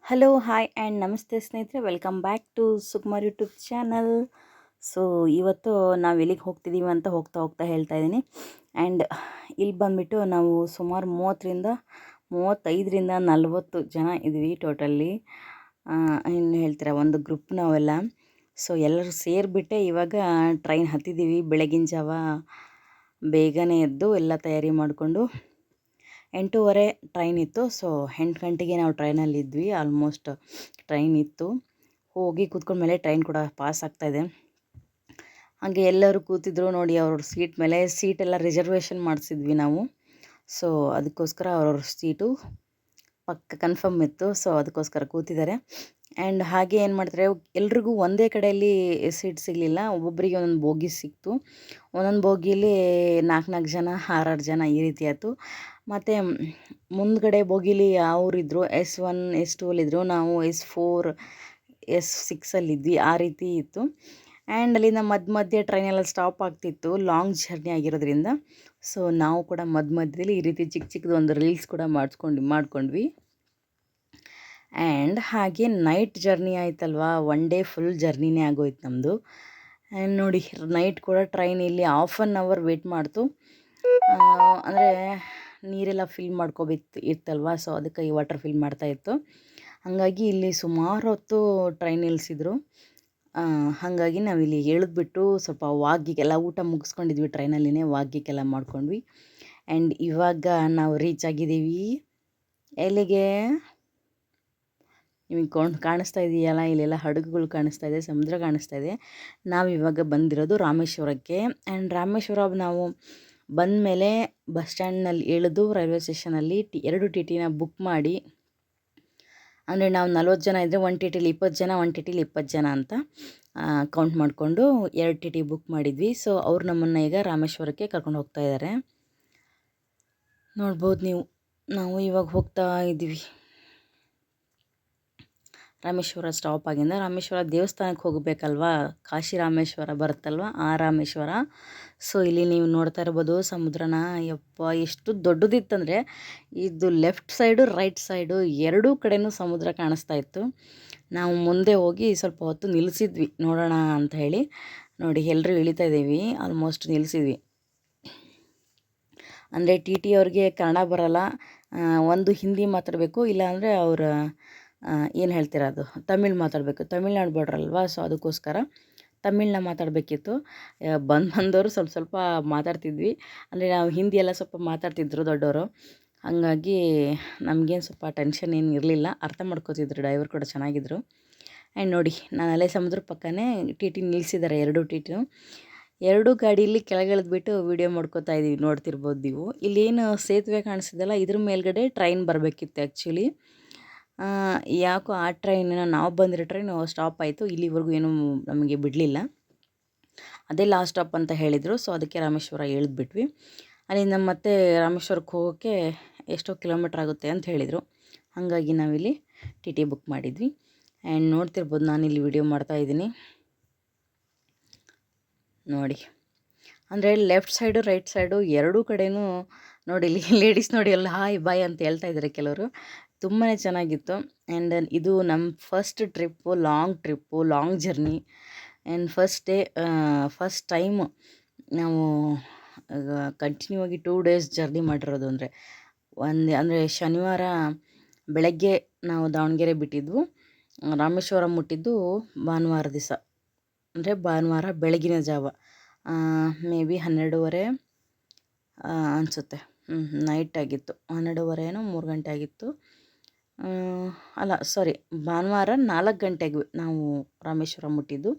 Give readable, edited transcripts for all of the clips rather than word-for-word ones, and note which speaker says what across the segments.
Speaker 1: Hello hi and ನಮಸ್ತೆ ಸ್ನೇಹಿತರೆ, welcome back to Sukumar YouTube channel. So ಇವತ್ತು ನಾವು ಎಲ್ಲಿಗೆ ಹೋಗ್ತಿದ್ದೀವಿ ಅಂತ ಹೋಗ್ತಾ ಹೋಗ್ತಾ ಹೇಳ್ತಾ ಇದ್ದೀನಿ. ಆ್ಯಂಡ್ ಇಲ್ಲಿ ಬಂದುಬಿಟ್ಟು ನಾವು ಸುಮಾರು 35ರಿಂದ 40 ಜನ ಇದ್ವಿ ಟೋಟಲ್ಲಿ. ಏನು ಹೇಳ್ತೀರಾ, ಒಂದು ಗ್ರೂಪ್ ನಾವೆಲ್ಲ. ಸೊ ಎಲ್ಲರೂ ಸೇರಿಬಿಟ್ಟೆ ಇವಾಗ ಟ್ರೈನ್ ಹತ್ತಿದ್ದೀವಿ. ಬೆಳಗಿನ ಜಾವ ಬೇಗನೆ ಎದ್ದು ಎಲ್ಲ ತಯಾರಿ ಮಾಡಿಕೊಂಡು 8:30 ಟ್ರೈನ್ ಇತ್ತು. ಸೊ 8 ಗಂಟೆಗೆ ನಾವು ಟ್ರೈನಲ್ಲಿದ್ವಿ. ಆಲ್ಮೋಸ್ಟ್ ಟ್ರೈನ್ ಇತ್ತು. ಹೋಗಿ ಕೂತ್ಕೊಂಡ್ಮೇಲೆ ಟ್ರೈನ್ ಕೂಡ ಪಾಸ್ ಆಗ್ತಾಯಿದೆ. ಹಾಗೆ ಎಲ್ಲರೂ ಕೂತಿದ್ರು ನೋಡಿ, ಅವ್ರ ಸೀಟ್ ಮೇಲೆ ಸೀಟೆಲ್ಲ ರಿಸರ್ವೇಷನ್ ಮಾಡಿಸಿದ್ವಿ ನಾವು. ಸೊ ಅದಕ್ಕೋಸ್ಕರ ಅವ್ರವ್ರ ಸೀಟು ಪಕ್ಕ ಕನ್ಫರ್ಮ್ ಇತ್ತು. ಸೊ ಅದಕ್ಕೋಸ್ಕರ ಕೂತಿದ್ದಾರೆ. ಆ್ಯಂಡ್ ಹಾಗೆ ಏನು ಮಾಡ್ತಾರೆ, ಎಲ್ರಿಗೂ ಒಂದೇ ಕಡೆಯಲ್ಲಿ ಸೀಟ್ ಸಿಗಲಿಲ್ಲ. ಒಬ್ಬೊಬ್ಬರಿಗೆ ಒಂದೊಂದು ಬೋಗಿ ಸಿಕ್ತು. ಒಂದೊಂದು ಬೋಗಿಲಿ 4 ಜನ 6 ಜನ ಈ ರೀತಿ ಆಯಿತು. ಮತ್ತು ಮುಂದ್ಗಡೆ ಬೋಗಿಲಿ ಅವರಿದ್ದರು S1 S2 ಅಲ್ಲಿದ್ದರು. ನಾವು S4 S6 ಆ ರೀತಿ ಇತ್ತು. ಆ್ಯಂಡ್ ಅಲ್ಲಿಂದ ಮಧ್ಯೆ ಟ್ರೈನೆಲ್ಲ ಸ್ಟಾಪ್ ಆಗ್ತಿತ್ತು, ಲಾಂಗ್ ಜರ್ನಿ ಆಗಿರೋದ್ರಿಂದ. ಸೊ ನಾವು ಕೂಡ ಮಧ್ಯದಲ್ಲಿ ಈ ರೀತಿ ಚಿಕ್ಕದು ಒಂದು ರೀಲ್ಸ್ ಕೂಡ ಮಾಡ್ಕೊಂಡ್ವಿ. ಆ್ಯಂಡ್ ಹಾಗೆ ನೈಟ್ ಜರ್ನಿ ಆಯ್ತಲ್ವಾ, 1 ಡೇ ಫುಲ್ ಜರ್ನಿನೇ ಆಗೋಯ್ತು ನಮ್ಮದು. ಆ್ಯಂಡ್ ನೋಡಿ, ನೈಟ್ ಕೂಡ ಟ್ರೈನ್ ಇಲ್ಲಿ 1/2 ಅವರ್ ವೇಟ್ ಮಾಡ್ತು. ಅಂದರೆ ನೀರೆಲ್ಲ ಫಿಲ್ ಇತ್ತಲ್ವ. ಸೊ ಅದಕ್ಕೆ ಈ ವಾಟರ್ ಫಿಲ್ ಮಾಡ್ತಾಯಿತ್ತು. ಹಾಗಾಗಿ ಇಲ್ಲಿ ಸುಮಾರು ಹೊತ್ತು ಟ್ರೈನ್ ನಿಲ್ಲಿಸಿದ್ರು. ಹಾಗಾಗಿ ನಾವಿಲ್ಲಿ ಇಳಿದ್ಬಿಟ್ಟು ಸ್ವಲ್ಪ ವಾಕಿಗೆಲ್ಲ ಊಟ ಮುಗಿಸ್ಕೊಂಡಿದ್ವಿ ಟ್ರೈನಲ್ಲಿನೇ, ವಾಕಿಗೆಲ್ಲ ಮಾಡ್ಕೊಂಡ್ವಿ. ಆ್ಯಂಡ್ ಇವಾಗ ನಾವು ರೀಚ್ ಆಗಿದ್ದೀವಿ ಎಲ್ಲಿಗೆ, ನಿಮಗೆ ಕಾಣಿಸ್ತಾ ಇದೆಯಲ್ಲ, ಇಲ್ಲೆಲ್ಲ ಹಡಗುಗಳು ಕಾಣಿಸ್ತಾ ಇದೆ, ಸಮುದ್ರ ಕಾಣಿಸ್ತಾ ಇದೆ. ನಾವಿವಾಗ ಬಂದಿರೋದು ರಾಮೇಶ್ವರಕ್ಕೆ. ಆ್ಯಂಡ್ ರಾಮೇಶ್ವರ ನಾವು ಬಂದಮೇಲೆ ಬಸ್ ಸ್ಟ್ಯಾಂಡ್ನಲ್ಲಿ ಇಳಿದು ರೈಲ್ವೆ ಸ್ಟೇಷನಲ್ಲಿ 2 TTನ ಬುಕ್ ಮಾಡಿ, ಅಂದರೆ ನಾವು 40 ಜನ ಇದ್ದರೆ 1 TTಲಿ 20 ಜನ, 1 TTಲಿ 20 ಜನ ಅಂತ ಕೌಂಟ್ ಮಾಡಿಕೊಂಡು 2 TT ಬುಕ್ ಮಾಡಿದ್ವಿ. ಸೊ ಅವ್ರು ನಮ್ಮನ್ನು ಈಗ ರಾಮೇಶ್ವರಕ್ಕೆ ಕರ್ಕೊಂಡು ಹೋಗ್ತಾ ಇದ್ದಾರೆ. ನೋಡ್ಬೋದು ನೀವು, ನಾವು ಇವಾಗ ಹೋಗ್ತಾ ಇದ್ದೀವಿ ರಾಮೇಶ್ವರ ಸ್ಟಾಪ್ ಆಗಿಂದ. ರಾಮೇಶ್ವರ ದೇವಸ್ಥಾನಕ್ಕೆ ಹೋಗಬೇಕಲ್ವಾ, ಕಾಶಿ ರಾಮೇಶ್ವರ ಬರುತ್ತಲ್ವ, ಆ ರಾಮೇಶ್ವರ. ಸೊ ಇಲ್ಲಿ ನೀವು ನೋಡ್ತಾ ಇರ್ಬೋದು ಸಮುದ್ರನ. ಯಪ್ಪ, ಎಷ್ಟು ದೊಡ್ಡದಿತ್ತಂದರೆ ಇದು ಲೆಫ್ಟ್ ಸೈಡು ರೈಟ್ ಸೈಡು ಎರಡೂ ಕಡೆಯೂ ಸಮುದ್ರ ಕಾಣಿಸ್ತಾ ಇತ್ತು. ನಾವು ಮುಂದೆ ಹೋಗಿ ಸ್ವಲ್ಪ ಹೊತ್ತು ನಿಲ್ಲಿಸಿದ್ವಿ ನೋಡೋಣ ಅಂತ ಹೇಳಿ. ನೋಡಿ, ಎಲ್ಲರೂ ಇಳಿತಾ ಇದ್ದೀವಿ, ಆಲ್ಮೋಸ್ಟ್ ನಿಲ್ಲಿಸಿದ್ವಿ. ಅಂದರೆ TT ಅವ್ರಿಗೆ ಕನ್ನಡ ಬರೋಲ್ಲ, ಒಂದು ಹಿಂದಿ ಮಾತಾಡಬೇಕು, ಇಲ್ಲಾಂದರೆ ಅವ್ರ ಏನು ಹೇಳ್ತೀರ ಅದು ತಮಿಳ್ ಮಾತಾಡಬೇಕು. ತಮಿಳ್ನಾಡು ಬಾರ್ಡ್ರಲ್ವಾ, ಸೊ ಅದಕ್ಕೋಸ್ಕರ ತಮಿಳನ್ನ ಮಾತಾಡಬೇಕಿತ್ತು. ಬಂದವರು ಸ್ವಲ್ಪ ಮಾತಾಡ್ತಿದ್ವಿ. ಅಂದರೆ ನಾವು ಹಿಂದಿ ಎಲ್ಲ ಸ್ವಲ್ಪ ಮಾತಾಡ್ತಿದ್ರು ದೊಡ್ಡವರು. ಹಾಗಾಗಿ ನಮಗೇನು ಸ್ವಲ್ಪ ಟೆನ್ಷನ್ ಏನು ಇರಲಿಲ್ಲ, ಅರ್ಥ ಮಾಡ್ಕೋತಿದ್ರು. ಡ್ರೈವರ್ ಕೂಡ ಚೆನ್ನಾಗಿದ್ದರು. ಆ್ಯಂಡ್ ನೋಡಿ, ನಾನು ಅಲ್ಲೇ ಸಮುದ್ರ ಪಕ್ಕನೇ TT ನಿಲ್ಲಿಸಿದ್ದಾರೆ, 2 TTನೂ. 2 ಗಾಡೀಲಿ ಕೆಳಗಿಳಿದ್ಬಿಟ್ಟು ವೀಡಿಯೋ ಮಾಡ್ಕೋತಾ ಇದ್ದೀವಿ, ನೋಡ್ತಿರ್ಬೋದು ನೀವು. ಇಲ್ಲೇನು ಸೇತುವೆ ಕಾಣಿಸಿದಲ್ಲ, ಇದ್ರ ಮೇಲ್ಗಡೆ ಟ್ರೈನ್ ಬರಬೇಕಿತ್ತು ಆ್ಯಕ್ಚುಲಿ. ಯಾಕೋ ಆ ಟ್ರೈನಿನ ನಾವು ಬಂದಿರೋ ಟ್ರೈನು ಸ್ಟಾಪ್ ಆಯಿತು. ಇಲ್ಲಿವರೆಗೂ ಏನೂ ನಮಗೆ ಬಿಡಲಿಲ್ಲ, ಅದೇ ಲಾಸ್ಟ್ ಸ್ಟಾಪ್ ಅಂತ ಹೇಳಿದರು. ಸೊ ಅದಕ್ಕೆ ರಾಮೇಶ್ವರ ಇಳಿದ್ಬಿಟ್ವಿ. ಅಲ್ಲಿಂದ ಮತ್ತೆ ರಾಮೇಶ್ವರಕ್ಕೆ ಹೋಗೋಕ್ಕೆ ಎಷ್ಟೋ ಕಿಲೋಮೀಟ್ರ್ ಆಗುತ್ತೆ ಅಂತ ಹೇಳಿದರು. ಹಾಗಾಗಿ ನಾವಿಲ್ಲಿ TT ಬುಕ್ ಮಾಡಿದ್ವಿ. ಆ್ಯಂಡ್ ನೋಡ್ತಿರ್ಬೋದು, ನಾನಿಲ್ಲಿ ವಿಡಿಯೋ ಮಾಡ್ತಾಯಿದ್ದೀನಿ ನೋಡಿ. ಅಂದರೆ ಲೆಫ್ಟ್ ಸೈಡು ರೈಟ್ ಸೈಡು ಎರಡೂ ಕಡೆಯೂ ನೋಡಿ, ಇಲ್ಲಿ ಲೇಡೀಸ್ ನೋಡಿ ಎಲ್ಲ ಹಾಯ್ ಬಾಯ್ ಅಂತ ಹೇಳ್ತಾ ಇದ್ದಾರೆ ಕೆಲವರು. ತುಂಬಾ ಚೆನ್ನಾಗಿತ್ತು. ಆ್ಯಂಡ್ ಇದು ನಮ್ಮ first trip, long journey. And first time ನಾವು ಕಂಟಿನ್ಯೂ ಆಗಿ 2 ಡೇಸ್ ಜರ್ನಿ ಮಾಡಿರೋದು. ಅಂದರೆ ಶನಿವಾರ ಬೆಳಗ್ಗೆ ನಾವು ದಾವಣಗೆರೆ ಬಿಟ್ಟಿದ್ವು, ರಾಮೇಶ್ವರ ಮುಟ್ಟಿದ್ದು ಭಾನುವಾರ ದಿವಸ, ಅಂದರೆ ಭಾನುವಾರ ಬೆಳಗಿನ ಜಾವ, ಮೇ ಬಿ 12:30 ಅನಿಸುತ್ತೆ. ನೈಟ್ ಆಗಿತ್ತು, 12:30 3 ಗಂಟೆ ಆಗಿತ್ತು. ಅಲ್ಲ ಸಾರಿ, ಭಾನುವಾರ 4 ಗಂಟೆಗೆ ನಾವು ರಾಮೇಶ್ವರ ಮುಟ್ಟಿದ್ದು.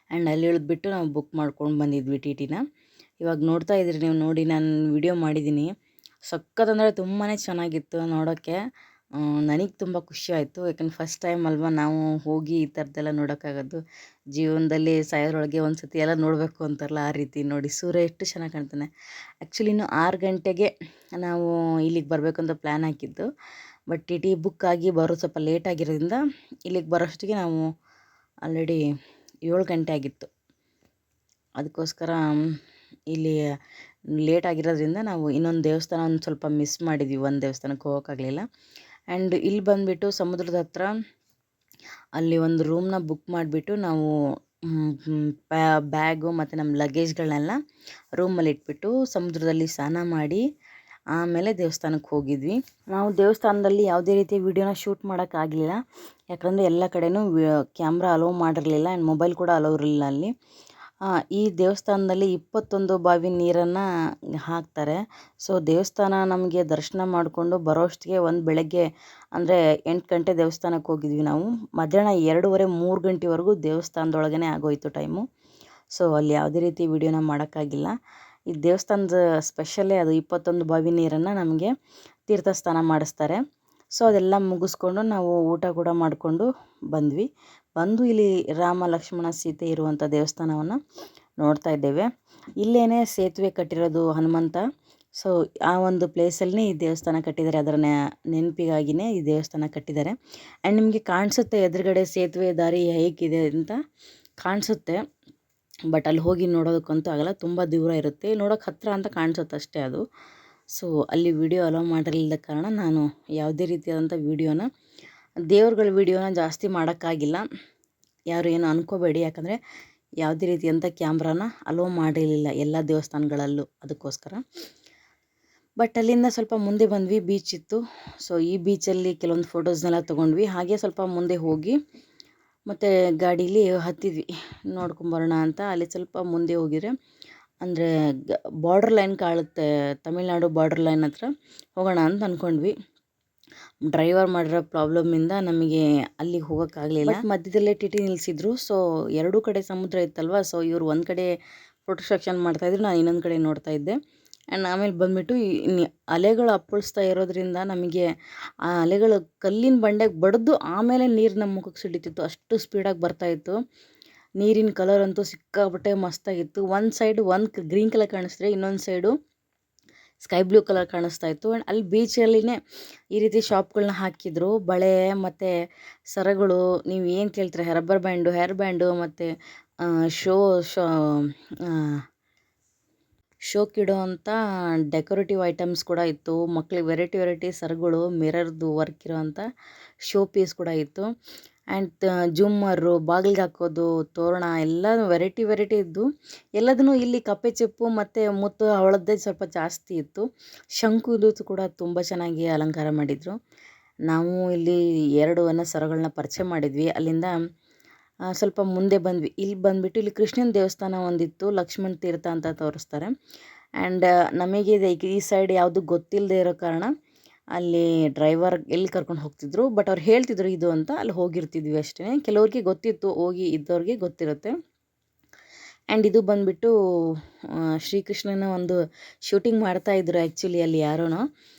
Speaker 1: ಆ್ಯಂಡ್ ಅಲ್ಲಿ ಇಳಿದ್ಬಿಟ್ಟು ನಾವು ಬುಕ್ ಮಾಡ್ಕೊಂಡು ಬಂದಿದ್ವಿ TTನ. ಇವಾಗ ನೋಡ್ತಾ ಇದ್ದೀರಿ ನೀವು, ನೋಡಿ ನಾನು ವಿಡಿಯೋ ಮಾಡಿದ್ದೀನಿ. ಸಖತ್ತಂದರೆ ತುಂಬಾ ಚೆನ್ನಾಗಿತ್ತು ನೋಡೋಕ್ಕೆ. ನನಗೆ ತುಂಬ ಖುಷಿ ಆಯಿತು, ಯಾಕಂದ್ರೆ ಫಸ್ಟ್ ಟೈಮ್ ಅಲ್ವಾ ನಾವು ಹೋಗಿ ಈ ಥರದ್ದೆಲ್ಲ ನೋಡೋಕ್ಕಾಗೋದು. ಜೀವನದಲ್ಲಿ ಸಾಯೋದ್ರೊಳಗೆ ಒಂದು ಸತಿ ಎಲ್ಲ ನೋಡಬೇಕು ಅಂತಾರಲ್ಲ, ಆ ರೀತಿ. ನೋಡಿ ಸೂರ್ಯ ಎಷ್ಟು ಚೆನ್ನಾಗಿ ಕಾಣ್ತಾನೆ. ಆ್ಯಕ್ಚುಲಿ 6 ಗಂಟೆಗೆ ನಾವು ಇಲ್ಲಿಗೆ ಬರಬೇಕು ಅಂತ ಪ್ಲ್ಯಾನ್ ಹಾಕಿದ್ದು. ಬಟ್ TT ಬುಕ್ ಆಗಿ ಬರೋದು ಸ್ವಲ್ಪ ಲೇಟ್ ಆಗಿರೋದ್ರಿಂದ ಇಲ್ಲಿಗೆ ಬರೋಷ್ಟಿಗೆ ನಾವು ಆಲ್ರೆಡಿ 7 ಗಂಟೆ ಆಗಿತ್ತು. ಅದಕ್ಕೋಸ್ಕರ ಇಲ್ಲಿ ಲೇಟ್ ಆಗಿರೋದ್ರಿಂದ ನಾವು ಇನ್ನೊಂದು ದೇವಸ್ಥಾನ ಸ್ವಲ್ಪ ಮಿಸ್ ಮಾಡಿದ್ವಿ, ಒಂದು ದೇವಸ್ಥಾನಕ್ಕೆ ಹೋಗೋಕ್ಕಾಗಲಿಲ್ಲ. ಆ್ಯಂಡ್ ಇಲ್ಲಿ ಬಂದುಬಿಟ್ಟು ಸಮುದ್ರದ ಹತ್ರ ಅಲ್ಲಿ ಒಂದು ರೂಮ್ನ ಬುಕ್ ಮಾಡಿಬಿಟ್ಟು ನಾವು ಬ್ಯಾಗು ಮತ್ತು ನಮ್ಮ ಲಗೇಜ್ಗಳನ್ನೆಲ್ಲ ರೂಮಲ್ಲಿ ಇಟ್ಬಿಟ್ಟು ಸಮುದ್ರದಲ್ಲಿ ಸ್ನಾನ ಮಾಡಿ ಆಮೇಲೆ ದೇವಸ್ಥಾನಕ್ಕೆ ಹೋಗಿದ್ವಿ. ನಾವು ದೇವಸ್ಥಾನದಲ್ಲಿ ಯಾವುದೇ ರೀತಿ ವೀಡಿಯೋನ ಶೂಟ್ ಮಾಡೋಕ್ಕಾಗಲಿಲ್ಲ, ಯಾಕಂದರೆ ಎಲ್ಲ ಕಡೆನೂ ಕ್ಯಾಮ್ರಾ ಅಲೋ ಮಾಡಿರಲಿಲ್ಲ ಆ್ಯಂಡ್ ಮೊಬೈಲ್ ಕೂಡ ಅಲೋ ಇರಲಿಲ್ಲ ಅಲ್ಲಿ. ಈ ದೇವಸ್ಥಾನದಲ್ಲಿ 21 ಬಾವಿ ನೀರನ್ನು ಹಾಕ್ತಾರೆ. ಸೊ ದೇವಸ್ಥಾನ ನಮಗೆ ದರ್ಶನ ಮಾಡಿಕೊಂಡು ಬರೋಷ್ಟಿಗೆ ಬೆಳಗ್ಗೆ ಅಂದರೆ 8 ಗಂಟೆ ದೇವಸ್ಥಾನಕ್ಕೆ ಹೋಗಿದ್ವಿ ನಾವು. ಮಧ್ಯಾಹ್ನ 2:30 3 ಗಂಟೆವರೆಗೂ ದೇವಸ್ಥಾನದೊಳಗೇ ಆಗೋಯಿತು ಟೈಮು. ಸೊ ಅಲ್ಲಿ ಯಾವುದೇ ರೀತಿ ವೀಡಿಯೋನ ಮಾಡೋಕ್ಕಾಗಿಲ್ಲ. ಈ ದೇವಸ್ಥಾನದ ಸ್ಪೆಷಲ್ಲೇ ಅದು 21 ಬಾವಿ ನೀರನ್ನು ನಮಗೆ ತೀರ್ಥ ಸ್ನಾನ ಮಾಡಿಸ್ತಾರೆ. ಸೊ ಅದೆಲ್ಲ ಮುಗಿಸ್ಕೊಂಡು ನಾವು ಊಟ ಕೂಡ ಮಾಡಿಕೊಂಡು ಬಂದು ಇಲ್ಲಿ ರಾಮ ಲಕ್ಷ್ಮಣ ಸೀತೆ ಇರುವಂಥ ದೇವಸ್ಥಾನವನ್ನು ನೋಡ್ತಾ ಇದ್ದೇವೆ. ಇಲ್ಲೇ ಸೇತುವೆ ಕಟ್ಟಿರೋದು ಹನುಮಂತ. ಸೊ ಆ ಒಂದು ಪ್ಲೇಸಲ್ಲಿ ಈ ದೇವಸ್ಥಾನ ಕಟ್ಟಿದ್ದಾರೆ, ಅದರ ನೆನಪಿಗಾಗಿಯೇ ಈ ದೇವಸ್ಥಾನ ಕಟ್ಟಿದ್ದಾರೆ. ಆ್ಯಂಡ್ ನಿಮಗೆ ಕಾಣಿಸುತ್ತೆ ಎದುರುಗಡೆ ಸೇತುವೆ ದಾರಿ ಹೇಗಿದೆ ಅಂತ ಕಾಣಿಸುತ್ತೆ, ಬಟ್ ಅಲ್ಲಿ ಹೋಗಿ ನೋಡೋದಕ್ಕಂತೂ ಆಗಲ್ಲ, ತುಂಬ ದೂರ ಇರುತ್ತೆ. ನೋಡೋಕೆ ಹತ್ತಿರ ಅಂತ ಕಾಣಿಸುತ್ತೆ ಅಷ್ಟೇ ಅದು. ಸೊ ಅಲ್ಲಿ ವಿಡಿಯೋ ಅಲೋ ಮಾಡಿರಲಿಲ್ಲದ ಕಾರಣ ನಾನು ಯಾವುದೇ ರೀತಿಯಾದಂಥ ದೇವ್ರುಗಳ ವೀಡಿಯೋನ ಜಾಸ್ತಿ ಮಾಡೋಕ್ಕಾಗಿಲ್ಲ. ಯಾರು ಏನು ಅಂದ್ಕೋಬೇಡಿ, ಯಾಕಂದರೆ ಯಾವುದೇ ರೀತಿಯಂಥ ಕ್ಯಾಮ್ರಾನ ಅಲೋ ಮಾಡಿರಲಿಲ್ಲ ಎಲ್ಲ ದೇವಸ್ಥಾನಗಳಲ್ಲೂ, ಅದಕ್ಕೋಸ್ಕರ. ಬಟ್ ಅಲ್ಲಿಂದ ಸ್ವಲ್ಪ ಮುಂದೆ ಬಂದ್ವಿ, ಬೀಚ್ ಇತ್ತು. ಸೊ ಈ ಬೀಚಲ್ಲಿ ಕೆಲವೊಂದು ಫೋಟೋಸ್ನೆಲ್ಲ ತೊಗೊಂಡ್ವಿ. ಹಾಗೆ ಸ್ವಲ್ಪ ಮುಂದೆ ಹೋಗಿ ಮತ್ತು ಗಾಡೀಲಿ ಹತ್ತಿದ್ವಿ ನೋಡ್ಕೊಂಬರೋಣ ಅಂತ. ಅಲ್ಲಿ ಸ್ವಲ್ಪ ಮುಂದೆ ಹೋಗಿದ್ರೆ ಅಂದರೆ ಬಾರ್ಡರ್ ಲೈನ್ ಕಾಣುತ್ತೆ, ತಮಿಳ್ನಾಡು ಬಾರ್ಡರ್ ಲೈನ್ ಹತ್ರ ಹೋಗೋಣ ಅಂತ ಅಂದ್ಕೊಂಡ್ವಿ. ಡ್ರೈವರ್ ಮಾಡಿರೋ ಪ್ರಾಬ್ಲಮ್ಮಿಂದ ನಮಗೆ ಅಲ್ಲಿಗೆ ಹೋಗೋಕ್ಕಾಗಲಿಲ್ಲ. ಮಧ್ಯದಲ್ಲೇ ಟಿ ನಿಲ್ಲಿಸಿದ್ರು. ಸೊ ಎರಡೂ ಕಡೆ ಸಮುದ್ರ ಇತ್ತಲ್ವ, ಸೊ ಇವರು ಒಂದು ಕಡೆ ಫೋಟೋ ಸೆಕ್ಷನ್ ಮಾಡ್ತಾಯಿದ್ರು, ನಾನು ಇನ್ನೊಂದು ಕಡೆ ನೋಡ್ತಾ ಇದ್ದೆ. ಆ್ಯಂಡ್ ಆಮೇಲೆ ಬಂದುಬಿಟ್ಟು ಅಲೆಗಳು ಅಪ್ಪಳಿಸ್ತಾ ಇರೋದ್ರಿಂದ ನಮಗೆ ಆ ಅಲೆಗಳು ಕಲ್ಲಿನ ಬಂಡೆಗೆ ಬಡಿದು ಆಮೇಲೆ ನೀರು ನಮ್ಮ ಮುಖಕ್ಕೆ ಸಿಡಿತಿತ್ತು, ಅಷ್ಟು ಸ್ಪೀಡಾಗಿ ಬರ್ತಾಯಿತ್ತು. ನೀರಿನ ಕಲರ್ ಅಂತೂ ಸಿಕ್ಕಾಪಟ್ಟೆ ಮಸ್ತಾಗಿತ್ತು. ಒಂದು ಸೈಡು ಗ್ರೀನ್ ಕಲರ್ ಕಾಣಿಸಿದ್ರೆ ಇನ್ನೊಂದು ಸೈಡು ಸ್ಕೈ ಬ್ಲೂ ಕಲರ್ ಕಾಣಿಸ್ತಾ ಇತ್ತು. ಆ್ಯಂಡ್ ಅಲ್ಲಿ ಬೀಚಲ್ಲಿನೇ ಈ ರೀತಿ ಶಾಪ್ಗಳನ್ನ ಹಾಕಿದ್ರು, ಬಳೆ ಮತ್ತು ಸರಗಳು, ನೀವು ಏನು ಕೇಳ್ತೀರ, ಹೇರ್ ಬ್ಯಾಂಡು ಮತ್ತು ಶೋಕಿಡೋ ಅಂತ ಡೆಕೋರೇಟಿವ್ ಐಟಮ್ಸ್ ಕೂಡ ಇತ್ತು. ಮಕ್ಳಿಗೆ ವೆರೈಟಿ ಸರಗಳು, ಮಿರರ್ದು ವರ್ಕ್ ಇರೋವಂಥ ಶೋ ಪೀಸ್ ಕೂಡ ಇತ್ತು. ಆ್ಯಂಡ್ ಜುಮ್ಮರು, ಬಾಗಿಲಿಗೆ ಹಾಕೋದು ತೋರಣ ಎಲ್ಲ ವೆರೈಟಿ ಇದ್ದು. ಎಲ್ಲದನ್ನೂ ಇಲ್ಲಿ ಕಪ್ಪೆ ಚಿಪ್ಪು ಮತ್ತು ಮುತ್ತು ಅವಳದ್ದೇ ಸ್ವಲ್ಪ ಜಾಸ್ತಿ ಇತ್ತು. ಶಂಕುದು ಕೂಡ ತುಂಬ ಚೆನ್ನಾಗಿ ಅಲಂಕಾರ ಮಾಡಿದರು. ನಾವು ಇಲ್ಲಿ 2 ಸರಗಳನ್ನ ಪರಿಚಯ ಮಾಡಿದ್ವಿ. ಅಲ್ಲಿಂದ ಸ್ವಲ್ಪ ಮುಂದೆ ಬಂದ್ವಿ. ಇಲ್ಲಿ ಬಂದುಬಿಟ್ಟು ಇಲ್ಲಿ ಕೃಷ್ಣನ ದೇವಸ್ಥಾನ ಒಂದಿತ್ತು, ಲಕ್ಷ್ಮಣ ತೀರ್ಥ ಅಂತ ತೋರಿಸ್ತಾರೆ. ಆ್ಯಂಡ್ ನಮಗೆ ಈ ಸೈಡ್ ಯಾವುದು ಗೊತ್ತಿಲ್ಲದೆ ಇರೋ ಕಾರಣ ಅಲ್ಲಿ ಡ್ರೈವರ್ ಎಲ್ಲಿ ಕರ್ಕೊಂಡು ಹೋಗ್ತಿದ್ರು, ಬಟ್ ಅವ್ರು ಹೇಳ್ತಿದ್ರು ಇದು ಅಂತ, ಅಲ್ಲಿ ಹೋಗಿರ್ತಿದ್ವಿ ಅಷ್ಟೇ. ಕೆಲವ್ರಿಗೆ ಗೊತ್ತಿತ್ತು, ಹೋಗಿ ಇದ್ದವ್ರಿಗೆ ಗೊತ್ತಿರುತ್ತೆ. ಆ್ಯಂಡ್ ಇದು ಬಂದುಬಿಟ್ಟು ಶ್ರೀಕೃಷ್ಣನ ಒಂದು ಶೂಟಿಂಗ್ ಮಾಡ್ತಾಯಿದ್ರು ಆ್ಯಕ್ಚುಲಿ ಅಲ್ಲಿ ಯಾರೋ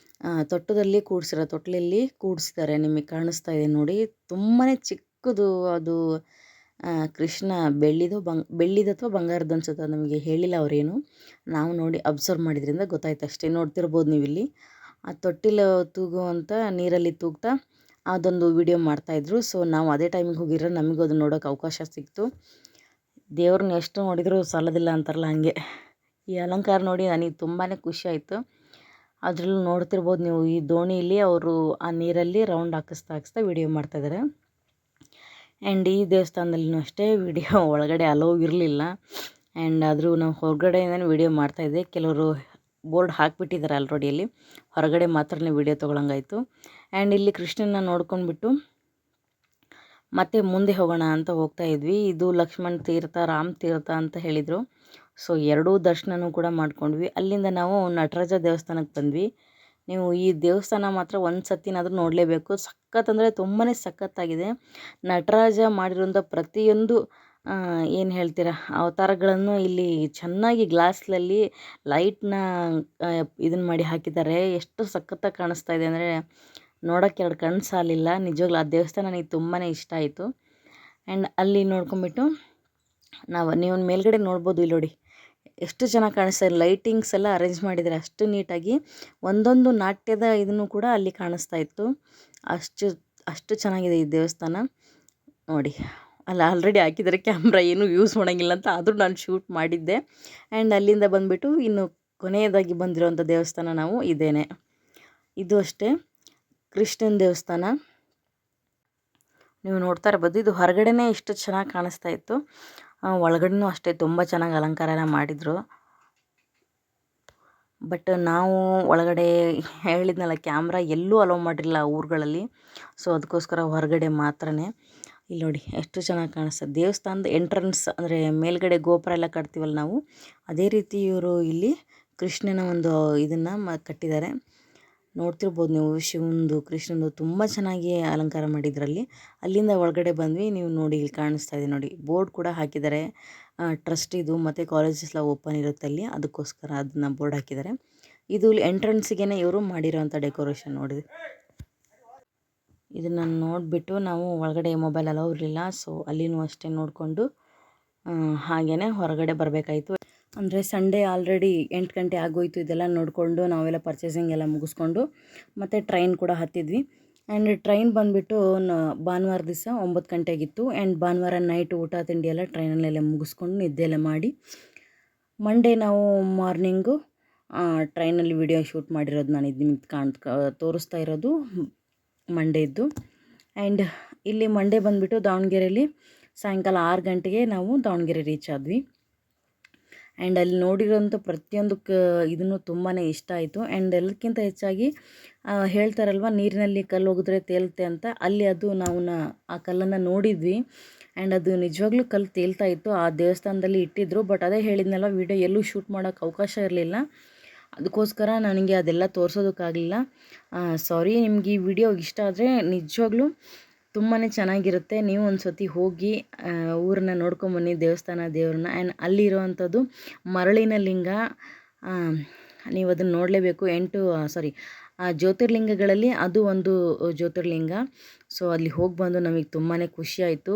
Speaker 1: ತೊಟ್ಟದಲ್ಲಿ ಕೂಡಿಸಿದ್ದಾರೆ. ನಿಮಗೆ ಕಾಣಿಸ್ತಾ ಇದೆ ನೋಡಿ, ತುಂಬಾ ಚಿಕ್ಕದು ಅದು. ಕೃಷ್ಣ ಬೆಳ್ಳಿದು ಅಥವಾ ಬಂಗಾರದ್ದು ಅನ್ಸುತ್ತೆ, ನಮಗೆ ಹೇಳಿಲ್ಲ ಅವರೇನು, ನಾವು ನೋಡಿ ಅಬ್ಸರ್ವ್ ಮಾಡಿದ್ರಿಂದ ಗೊತ್ತಾಯ್ತು ಅಷ್ಟೇ. ನೋಡ್ತಿರ್ಬೋದು ನೀವು ಇಲ್ಲಿ ಆ ತೊಟ್ಟಿಲು ತೂಗುವಂಥ ನೀರಲ್ಲಿ ತೂಗ್ತಾ ಅದೊಂದು ವಿಡಿಯೋ ಮಾಡ್ತಾಯಿದ್ರು. ಸೊ ನಾವು ಅದೇ ಟೈಮಿಗೆ ಹೋಗಿರೋ ನಮಗೂ ಅದನ್ನು ನೋಡೋಕೆ ಅವಕಾಶ ಸಿಕ್ತು. ದೇವ್ರನ್ನ ಎಷ್ಟು ನೋಡಿದರೂ ಸಾಲೋದಿಲ್ಲ ಅಂತಾರಲ್ಲ, ಹಾಗೆ ಈ ಅಲಂಕಾರ ನೋಡಿ ನನಗೆ ತುಂಬಾ ಖುಷಿ ಆಯಿತು. ಅದರಲ್ಲೂ ನೋಡ್ತಿರ್ಬೋದು ನೀವು, ಈ ದೋಣಿಯಲ್ಲಿ ಅವರು ಆ ನೀರಲ್ಲಿ ರೌಂಡ್ ಹಾಕಿಸ್ತಾ ವಿಡಿಯೋ ಮಾಡ್ತಾಯಿದ್ದಾರೆ. ಆ್ಯಂಡ್ ಈ ದೇವಸ್ಥಾನದಲ್ಲಿನೂ ಅಷ್ಟೇ ವಿಡಿಯೋ ಒಳಗಡೆ ಅಲೋ ಇರಲಿಲ್ಲ. ಆ್ಯಂಡ್ ಆದರೂ ನಾವು ಹೊರಗಡೆಯಿಂದನೇ ವಿಡಿಯೋ ಮಾಡ್ತಾಯಿದ್ದೆ. ಕೆಲವರು ಬೋರ್ಡ್ ಹಾಕಿಬಿಟ್ಟಿದ್ದಾರೆ ಆಲ್ರೆಡಿ, ಅಲ್ಲಿ ಹೊರಗಡೆ ಮಾತ್ರನೇ ವಿಡಿಯೋ ತೊಗೊಳಂಗಾಯಿತು. ಆ್ಯಂಡ್ ಇಲ್ಲಿ ಕೃಷ್ಣನ ನೋಡ್ಕೊಂಡ್ಬಿಟ್ಟು ಮತ್ತೆ ಮುಂದೆ ಹೋಗೋಣ ಅಂತ ಹೋಗ್ತಾ ಇದ್ವಿ. ಇದು ಲಕ್ಷ್ಮಣ ತೀರ್ಥ, ರಾಮ್ ತೀರ್ಥ ಅಂತ ಹೇಳಿದರು. ಸೊ ಎರಡೂ ದರ್ಶನನೂ ಕೂಡ ಮಾಡ್ಕೊಂಡ್ವಿ. ಅಲ್ಲಿಂದ ನಾವು ನಟರಾಜ ದೇವಸ್ಥಾನಕ್ಕೆ ಬಂದ್ವಿ. ನೀವು ಈ ದೇವಸ್ಥಾನ ಮಾತ್ರ ಒಂದು ಸತಿನಾದರೂ ನೋಡಲೇಬೇಕು, ಸಖತ್ ಅಂದರೆ ತುಂಬಾ ಸಖತ್ತಾಗಿದೆ. ನಟರಾಜ ಮಾಡಿರೋಂಥ ಪ್ರತಿಯೊಂದು ಏನು ಹೇಳ್ತೀರಾ ಅವತಾರಗಳನ್ನು ಇಲ್ಲಿ ಚೆನ್ನಾಗಿ ಗ್ಲಾಸ್ನಲ್ಲಿ ಲೈಟ್ನ ಇದನ್ನು ಮಾಡಿ ಹಾಕಿದ್ದಾರೆ. ಎಷ್ಟು ಸಖತ್ತಾಗಿ ಕಾಣಿಸ್ತಾ ಇದೆ ಅಂದರೆ ನೋಡೋಕ್ಕೆ 2 ಕಣ್ಣು ಸಾಲಿಲ್ಲ. ನಿಜವಾಗ್ಲೂ ಆ ದೇವಸ್ಥಾನ ನನಗೆ ತುಂಬಾ ಇಷ್ಟ ಆಯಿತು. ಆ್ಯಂಡ್ ಅಲ್ಲಿ ನೋಡ್ಕೊಂಬಿಟ್ಟು ನೀವು ಮೇಲ್ಗಡೆ ನೋಡ್ಬೋದು, ಇಲ್ಲಿ ನೋಡಿ ಎಷ್ಟು ಚೆನ್ನಾಗಿ ಕಾಣಿಸ್ತಾ ಇದೆ. ಲೈಟಿಂಗ್ಸ್ ಎಲ್ಲ ಅರೇಂಜ್ ಮಾಡಿದ್ದಾರೆ ಅಷ್ಟು ನೀಟಾಗಿ. ಒಂದೊಂದು ನಾಟ್ಯದ ಇದನ್ನು ಕೂಡ ಅಲ್ಲಿ ಕಾಣಿಸ್ತಾ ಇತ್ತು. ಅಷ್ಟು ಚೆನ್ನಾಗಿದೆ ಈ ದೇವಸ್ಥಾನ ನೋಡಿ. ಅಲ್ಲಿ ಆಲ್ರೆಡಿ ಹಾಕಿದ್ದಾರೆ ಕ್ಯಾಮ್ರಾ, ಏನೂ ಯೂಸ್ ಮಾಡೋಂಗಿಲ್ಲ ಅಂತ, ಆದರೂ ನಾನು ಶೂಟ್ ಮಾಡಿದ್ದೆ. ಆ್ಯಂಡ್ ಅಲ್ಲಿಂದ ಬಂದುಬಿಟ್ಟು ಇನ್ನು ಕೊನೆಯದಾಗಿ ಬಂದಿರೋಂಥ ದೇವಸ್ಥಾನ ನಾವು ಇದೇನೆ. ಇದು ಅಷ್ಟೇ ಕೃಷ್ಣನ ದೇವಸ್ಥಾನ. ನೀವು ನೋಡ್ತಾ ಇರ್ಬೋದು, ಇದು ಹೊರಗಡೆನೇ ಇಷ್ಟು ಚೆನ್ನಾಗಿ ಕಾಣಿಸ್ತಾ ಇತ್ತು, ಒಳಗಡೆನೂ ಅಷ್ಟೇ ತುಂಬ ಚೆನ್ನಾಗಿ ಅಲಂಕಾರ ಮಾಡಿದರು. ಬಟ್ ನಾವು ಒಳಗಡೆ ಹೇಳಿದ್ನಲ್ಲ, ಕ್ಯಾಮ್ರಾ ಎಲ್ಲೂ ಅಲೋ ಮಾಡಿರಲಿಲ್ಲ ಊರುಗಳಲ್ಲಿ, ಸೊ ಅದಕ್ಕೋಸ್ಕರ ಹೊರಗಡೆ ಮಾತ್ರನೇ. ಇಲ್ಲಿ ನೋಡಿ ಎಷ್ಟು ಚೆನ್ನಾಗಿ ಕಾಣಿಸ್ತದೆ ದೇವಸ್ಥಾನದ ಎಂಟ್ರೆನ್ಸ್, ಅಂದರೆ ಮೇಲ್ಗಡೆ ಗೋಪುರ ಎಲ್ಲ ಕಟ್ತೀವಲ್ಲ ನಾವು, ಅದೇ ರೀತಿ ಇವರು ಇಲ್ಲಿ ಕೃಷ್ಣನ ಒಂದು ಇದನ್ನು ಕಟ್ಟಿದ್ದಾರೆ. ನೋಡ್ತಿರ್ಬೋದು ನೀವು, ಶಿವಂದು ಕೃಷ್ಣಂದು ತುಂಬ ಚೆನ್ನಾಗಿ ಅಲಂಕಾರ ಮಾಡಿದ್ರಲ್ಲಿ. ಅಲ್ಲಿಂದ ಒಳಗಡೆ ಬಂದ್ವಿ, ನೀವು ನೋಡಿ ಇಲ್ಲಿ ಕಾಣಿಸ್ತಾ ಇದೆ ನೋಡಿ, ಬೋರ್ಡ್ ಕೂಡ ಹಾಕಿದ್ದಾರೆ, ಟ್ರಸ್ಟ್ ಇದು ಮತ್ತು ಕಾಲೇಜಸ್ ಎಲ್ಲ ಓಪನ್ ಇರುತ್ತೆ ಅಲ್ಲಿ, ಅದಕ್ಕೋಸ್ಕರ ಅದನ್ನ ಬೋರ್ಡ್ ಹಾಕಿದ್ದಾರೆ. ಇದು ಎಂಟ್ರೆನ್ಸಿಗೆ ಇವರು ಮಾಡಿರೋವಂಥ ಡೆಕೋರೇಷನ್ ನೋಡಿ. ಇದನ್ನು ನೋಡಿಬಿಟ್ಟು ನಾವು ಒಳಗಡೆ ಮೊಬೈಲ್ ಅಲೋ ಇರಲಿಲ್ಲ, ಸೊ ಅಲ್ಲಿನೂ ಅಷ್ಟೇ ನೋಡಿಕೊಂಡು ಹಾಗೇ ಹೊರಗಡೆ ಬರಬೇಕಾಯಿತು. ಅಂದರೆ ಸಂಡೇ ಆಲ್ರೆಡಿ 8 ಗಂಟೆ ಆಗೋಯಿತು. ಇದೆಲ್ಲ ನೋಡಿಕೊಂಡು ನಾವೆಲ್ಲ ಪರ್ಚೇಸಿಂಗ್ ಎಲ್ಲ ಮುಗಿಸ್ಕೊಂಡು ಮತ್ತು ಟ್ರೈನ್ ಕೂಡ ಹತ್ತಿದ್ವಿ. ಆ್ಯಂಡ್ ಟ್ರೈನ್ ಬಂದುಬಿಟ್ಟು ಭಾನುವಾರ ದಿವಸ 9 ಗಂಟೆಗಿತ್ತು. ಆ್ಯಂಡ್ ಭಾನುವಾರ ನೈಟ್ ಊಟ ತಿಂಡಿ ಎಲ್ಲ ಟ್ರೈನಲ್ಲೆಲ್ಲ ಮುಗಿಸ್ಕೊಂಡು ನಿದ್ದೆ ಎಲ್ಲ ಮಾಡಿ, ಮಂಡೇ ನಾವು ಮಾರ್ನಿಂಗು ಟ್ರೈನಲ್ಲಿ ವಿಡಿಯೋ ಶೂಟ್ ಮಾಡಿರೋದು ನಾನು ಇದು ನಿಮಗೆ ತೋರಿಸ್ತಾ ಇರೋದು ಮಂಡೇದ್ದು. ಆ್ಯಂಡ್ ಇಲ್ಲಿ ಮಂಡೇ ಬಂದುಬಿಟ್ಟು ದಾವಣಗೆರೆಯಲ್ಲಿ ಸಾಯಂಕಾಲ 6 ಗಂಟೆಗೆ ನಾವು ದಾವಣಗೆರೆ ರೀಚ್ ಆದ್ವಿ. ಆ್ಯಂಡ್ ಅಲ್ಲಿ ನೋಡಿರೋಂಥ ಪ್ರತಿಯೊಂದು ಇದನ್ನು ತುಂಬಾ ಇಷ್ಟ ಆಯಿತು. ಆ್ಯಂಡ್ ಎಲ್ಲಕ್ಕಿಂತ ಹೆಚ್ಚಾಗಿ ಹೇಳ್ತಾರಲ್ವ, ನೀರಿನಲ್ಲಿ ಕಲ್ಲು ಹೋಗಿದ್ರೆ ತೇಲುತ್ತೆ ಅಂತ, ಅಲ್ಲಿ ಅದು ನಾವು ಆ ಕಲ್ಲನ್ನು ನೋಡಿದ್ವಿ. ಆ್ಯಂಡ್ ಅದು ನಿಜವಾಗ್ಲೂ ಕಲ್ಲು ತೇಲ್ತಾ ಇತ್ತು. ಆ ದೇವಸ್ಥಾನದಲ್ಲಿ ಇಟ್ಟಿದ್ರು, ಬಟ್ ಅದೇ ಹೇಳಿದ್ನಲ್ಲ, ವಿಡಿಯೋ ಎಲ್ಲೂ ಶೂಟ್ ಮಾಡೋಕ್ಕೆ ಅವಕಾಶ ಇರಲಿಲ್ಲ, ಅದಕ್ಕೋಸ್ಕರ ನನಗೆ ಅದೆಲ್ಲ ತೋರಿಸೋದಕ್ಕಾಗಲಿಲ್ಲ. ಸಾರಿ. ನಿಮ್ಗೆ ಈ ವಿಡಿಯೋ ಇಷ್ಟ ಆದರೆ ನಿಜವಾಗ್ಲೂ ತುಂಬಾ ಚೆನ್ನಾಗಿರುತ್ತೆ. ನೀವು ಒಂದು ಸತಿ ಹೋಗಿ ಊರನ್ನ ನೋಡ್ಕೊಂಬನ್ನಿ, ದೇವಸ್ಥಾನ ದೇವ್ರನ್ನ. ಆ್ಯಂಡ್ ಅಲ್ಲಿರುವಂಥದ್ದು ಮರಳಿನ ಲಿಂಗ, ನೀವು ಅದನ್ನು ನೋಡಲೇಬೇಕು. ಜ್ಯೋತಿರ್ಲಿಂಗಗಳಲ್ಲಿ ಅದು ಒಂದು ಜ್ಯೋತಿರ್ಲಿಂಗ. ಸೊ ಅಲ್ಲಿ ಹೋಗಿ ಬಂದು ನಮಗೆ ತುಂಬಾ ಖುಷಿ ಆಯಿತು.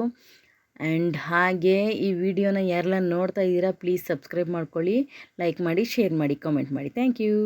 Speaker 1: ಆ್ಯಂಡ್ ಹಾಗೆ ಈ ವಿಡಿಯೋನ ಯಾರೆಲ್ಲ ನೋಡ್ತಾ ಇದ್ದೀರಾ, ಪ್ಲೀಸ್ ಸಬ್ಸ್ಕ್ರೈಬ್ ಮಾಡ್ಕೊಳ್ಳಿ, ಲೈಕ್ ಮಾಡಿ, ಶೇರ್ ಮಾಡಿ, ಕಾಮೆಂಟ್ ಮಾಡಿ. Thank you.